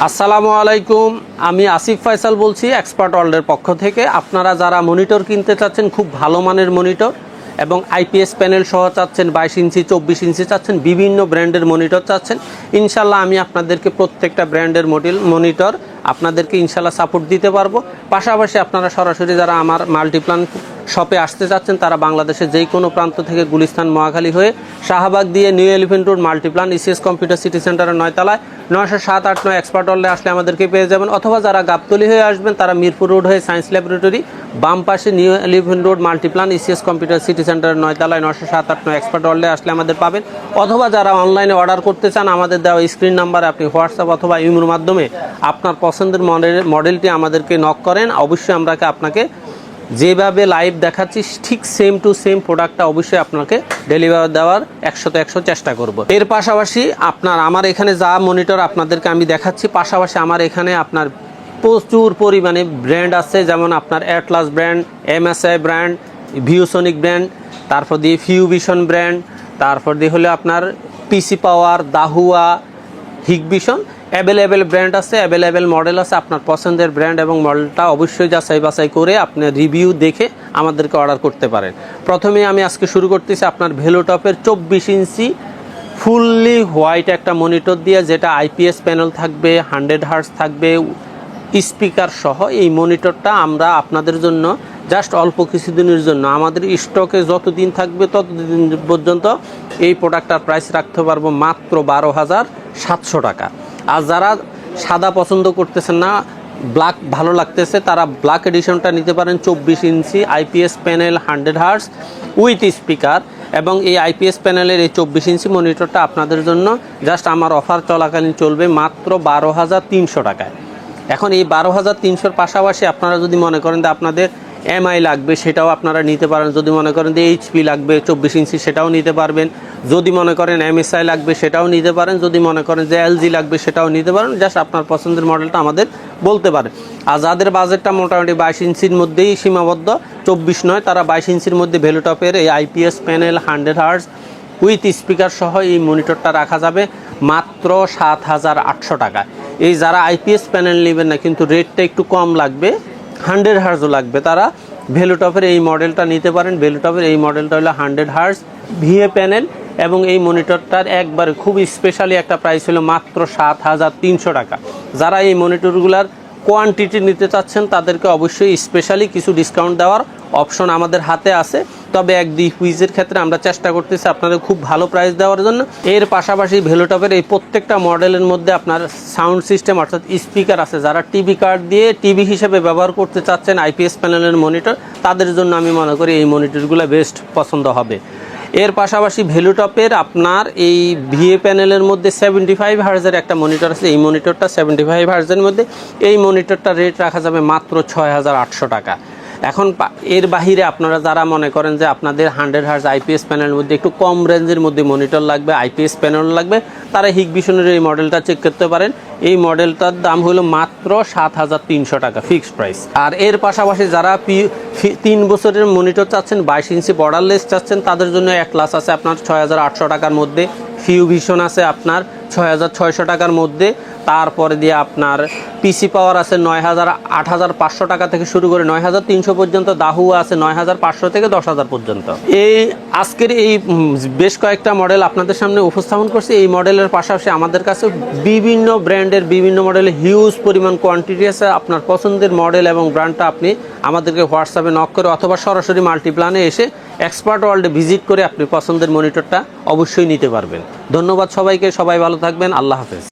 আসসালামু আলাইকুম, আমি আসিফ ফয়সাল বলছি এক্সপার্ট ওয়ার্ল্ডের পক্ষ থেকে। আপনারা যারা মনিটর কিনতে চাচ্ছেন, খুব ভালো মানের মনিটর এবং আইপিএস প্যানেল সহ চাচ্ছেন, 22 ইঞ্চি 24 ইঞ্চি চাচ্ছেন, বিভিন্ন ব্র্যান্ডের মনিটর চাচ্ছেন, ইনশাল্লাহ আমি আপনাদেরকে প্রত্যেকটা ব্র্যান্ডের মনিটর আপনাদেরকে ইনশাল্লাহ সাপোর্ট দিতে পারবো। পাশাপাশি আপনারা সরাসরি যারা আমার মাল্টিপ্লান শপে আসতে চাচ্ছেন, তারা বাংলাদেশের যেই কোনো প্রান্ত থেকে গুলিস্তান মহাখালী হয়ে শাহবাগ দিয়ে new elephant road Multiplan ECS computer city সেন্টারের 9 তলায় 90789 এক্সপার্ট ওয়ার্ল্ডে আসলে আমাদেরকে পেয়ে যাবেন। অথবা যারা গাবতলী হয়ে আসবেন, তারা মিরপুর রোড হয়ে সায়েন্স ল্যাবরেটরি বাম পাশে new elephant road Multiplan ECS computer city সেন্টারের 9 তলায় 90789 এক্সপার্ট ওয়ার্ল্ডে আসলে আমাদের পাবেন। অথবা যারা অনলাইনে অর্ডার করতে চান, আমাদের দেওয়া স্ক্রিন নাম্বারে আপনি হোয়াটসঅ্যাপ অথবা ইমোর মাধ্যমে আপনার পছন্দের মডেলটি আমাদেরকে নক করেন। অবশ্যই আমরা আপনাকে যেভাবে লাইভ দেখাচ্ছি ঠিক সেম টু সেম প্রোডাক্টটা অবশ্যই আপনাকে ডেলিভারি দেওয়ার 100% চেষ্টা করব। এর পাশাপাশি আমার এখানে যা মনিটর আপনাদেরকে আমি দেখাচ্ছি, পাশাপাশি আমার এখানে আপনার প্রচুর পরিমাণে ব্র্যান্ড আছে, যেমন আপনার Atlas brand, MSI brand, ViewSonic brand, তারপর দিয়ে ফিউভিশন ব্র্যান্ড, তারপর দিয়ে হলো আপনার পিসি পাওয়ার, দাহুয়া, হিগভিশন, অ্যাভেলেবেল ব্র্যান্ড আছে, অ্যাভেলেবেল মডেল আছে। আপনার পছন্দের ব্র্যান্ড এবং মডেলটা অবশ্যই যাচাই বাছাই করে আপনি রিভিউ দেখে আমাদেরকে অর্ডার করতে পারেন। প্রথমে আমি আজকে শুরু করতেছি আপনার ভেলোটপের 24 ইঞ্চি ফুললি হোয়াইট একটা মনিটর দিয়ে, যেটা আইপিএস প্যানেল থাকবে, 100 হার্টজ থাকবে, স্পিকার সহ। এই মনিটরটা আমরা আপনাদের জন্য জাস্ট অল্প কিছুদিনের জন্য, আমাদের স্টকে যতদিন থাকবে ততদিন পর্যন্ত এই প্রোডাক্টটার প্রাইস রাখতে পারবো মাত্র 12,700 টাকা। আর যারা সাদা পছন্দ করতেছেন না, ব্ল্যাক ভালো লাগতেছে, তারা ব্ল্যাক এডিশনটা নিতে পারেন। 24 inch IPS panel, 100 hertz with speaker, এবং এই আইপিএস প্যানেলের এই 24 ইঞ্চি মনিটরটা আপনাদের জন্য জাস্ট আমার অফার চলাকালীন চলবে মাত্র 12,300 টাকায়। এখন এই 12,300-র পাশাপাশি আপনারা যদি মনে করেন যে আপনাদের এমআই লাগবে, সেটাও আপনারা নিতে পারেন। যদি মনে করেন যে এইচপি লাগবে 24 ইঞ্চি, সেটাও নিতে পারবেন। যদি মনে করেন এমএসআই লাগবে, সেটাও নিতে পারেন। যদি মনে করেন যে এলজি লাগবে, সেটাও নিতে পারেন। জাস্ট আপনার পছন্দের মডেলটা আমাদের বলতে পারেন। আর যাদের বাজেটটা মোটামুটি 22 ইঞ্চির মধ্যেই সীমাবদ্ধ, 24 নয়, তারা 22 ইঞ্চির মধ্যে ভেলোটপের এই IPS panel, 100 hertz with speaker সহ এই মনিটরটা রাখা যাবে মাত্র 7,800 টাকা। এই যারা আইপিএস প্যানেল নেবেন না, কিন্তু রেটটা একটু কম লাগবে, 100 হার্টজও লাগবে, তারা ভেলোটপের এই মডেলটা নিতে পারেন। ভেলোটপের এই মডেলটা হলো 100 হার্টজ ভিএ প্যানেল, এবং এই মনিটরটার একবারে খুব স্পেশালি একটা প্রাইস হলো মাত্র 7,300 টাকা। যারা এই মনিটরগুলার কোয়ান্টিটি নিতে চাচ্ছেন, তাদেরকে অবশ্যই স্পেশালি কিছু ডিসকাউন্ট দেওয়ার অপশন আমাদের হাতে আছে। তবে একদিন কুইজের ক্ষেত্রে আমরা চেষ্টা করতেছি আপনাদের খুব ভালো প্রাইস দেওয়ার জন্য। এর পাশাপাশি ভেলোটপের এই প্রত্যেকটা মডেলের মধ্যে আপনার সাউন্ড সিস্টেম অর্থাৎ স্পিকার আছে। যারা টিভি কার্ড দিয়ে টিভি হিসেবে ব্যবহার করতে চাচ্ছেন আইপিএস প্যানেলের মনিটর, তাদের জন্য আমি মনে করি এই মনিটরগুলো বেস্ট পছন্দ হবে। এর পাশাপাশি ভেলোটপের আপনার এই ভিএ প্যানেলের মধ্যে 75 হার্জের একটা মনিটর আছে। এই মনিটরটা 75 হার্জের মধ্যে, এই মনিটরটা রেট রাখা যাবে মাত্র 6,800 টাকা। এখন এর বাহিরে আপনারা যারা মনে করেন যে আপনাদের 100 হার্জ আইপিএস প্যানেলের মধ্যে একটু কম রেঞ্জের মধ্যে মনিটর লাগবে, আইপিএস প্যানেল লাগবে, তারা হিগভিশনের এই মডেলটা চেক করতে পারেন। এই মডেলটার দাম হলো মাত্র 7,300 টাকা ফিক্সড প্রাইস। আর এর পাশাপাশি যারা 3 বছরের মনিটর চাচ্ছেন, 22 ইঞ্চি বর্ডারলেস চাচ্ছেন, তাদের জন্য অ্যাটলাস আছে আপনার 6,800 টাকার মধ্যে, ফিউভিশন আছে আপনার 6,600 টাকার মধ্যে, তারপরে দিয়ে আপনার পিসি পাওয়ার আছে 8,500 টাকা থেকে শুরু করে 9,300 পর্যন্ত, দাহুয়া আছে 9,500 থেকে 10,000 পর্যন্ত। এই আজকের এই বেশ কয়েকটা মডেল আপনাদের সামনে উপস্থাপন করছি। এই মডেলের পাশাপাশি আমাদের কাছে বিভিন্ন ব্র্যান্ডের বিভিন্ন মডেলের হিউজ পরিমাণ কোয়ান্টিটি আছে। আপনার পছন্দের মডেল এবং ব্র্যান্ডটা আপনি আমাদেরকে হোয়াটসঅ্যাপে নক করে অথবা সরাসরি মাল্টিপ্লানে এসে এক্সপার্ট ওয়ার্ল্ডে ভিজিট করে আপনি পছন্দের মনিটরটা অবশ্যই নিতে পারবেন। ধন্যবাদ সবাইকে, সবাই ভালো থাকবেন, আল্লাহ হাফেজ।